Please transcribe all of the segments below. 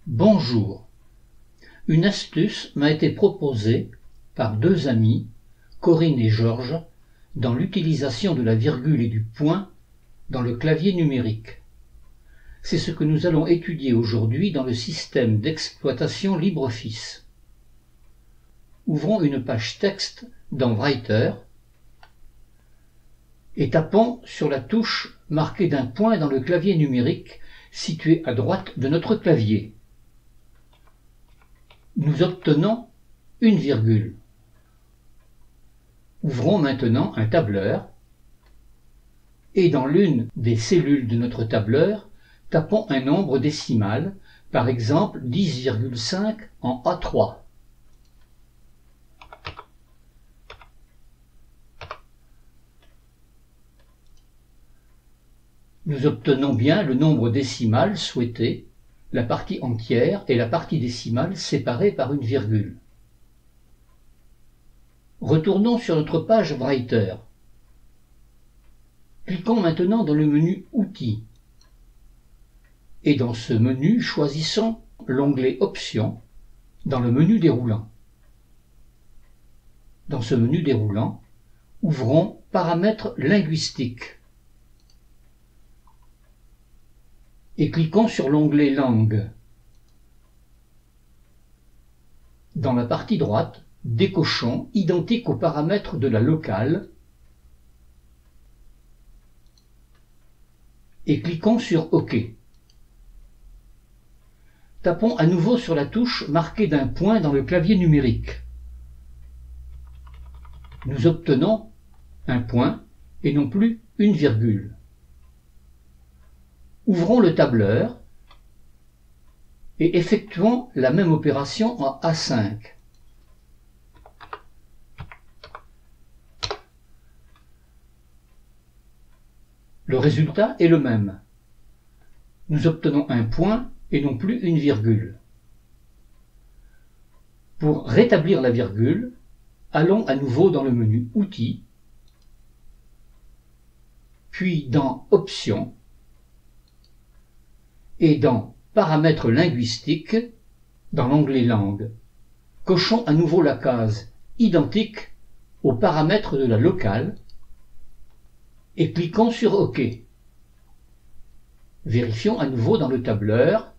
Bonjour. Une astuce m'a été proposée par deux amis, Corinne et Georges, dans l'utilisation de la virgule et du point dans le clavier numérique. C'est ce que nous allons étudier aujourd'hui dans le système d'exploitation LibreOffice. Ouvrons une page texte dans Writer et tapons sur la touche marquée d'un point dans le clavier numérique situé à droite de notre clavier. Nous obtenons une virgule. Ouvrons maintenant un tableur et dans l'une des cellules de notre tableur, tapons un nombre décimal, par exemple 10,5 en A3. Nous obtenons bien le nombre décimal souhaité, la partie entière et la partie décimale séparées par une virgule. Retournons sur notre page Writer. Cliquons maintenant dans le menu Outils. Et dans ce menu, choisissons l'onglet Options dans le menu déroulant. Dans ce menu déroulant, ouvrons Paramètres linguistiques. Et cliquons sur l'onglet Langue. Dans la partie droite, décochons Identique aux paramètres de la locale et cliquons sur OK. Tapons à nouveau sur la touche marquée d'un point dans le clavier numérique. Nous obtenons un point et non plus une virgule. Ouvrons le tableur et effectuons la même opération en A5. Le résultat est le même. Nous obtenons un point et non plus une virgule. Pour rétablir la virgule, allons à nouveau dans le menu Outils, puis dans Options, et dans Paramètres linguistiques, dans l'onglet Langue, cochons à nouveau la case Identique aux paramètres de la locale et cliquons sur OK. Vérifions à nouveau dans le tableur.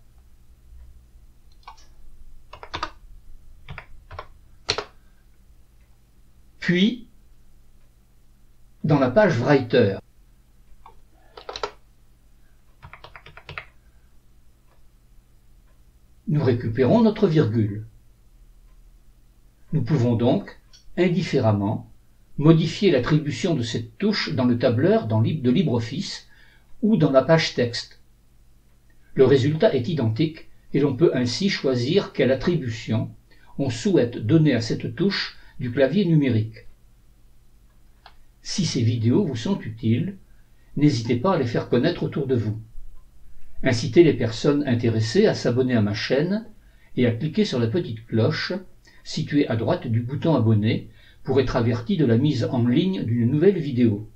Puis, dans la page Writer. Nous récupérons notre virgule. Nous pouvons donc, indifféremment, modifier l'attribution de cette touche dans le tableur de LibreOffice ou dans la page texte. Le résultat est identique et l'on peut ainsi choisir quelle attribution on souhaite donner à cette touche du clavier numérique. Si ces vidéos vous sont utiles, n'hésitez pas à les faire connaître autour de vous. Incitez les personnes intéressées à s'abonner à ma chaîne et à cliquer sur la petite cloche située à droite du bouton abonner pour être averti de la mise en ligne d'une nouvelle vidéo.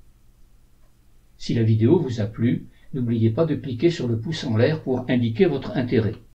Si la vidéo vous a plu, n'oubliez pas de cliquer sur le pouce en l'air pour indiquer votre intérêt.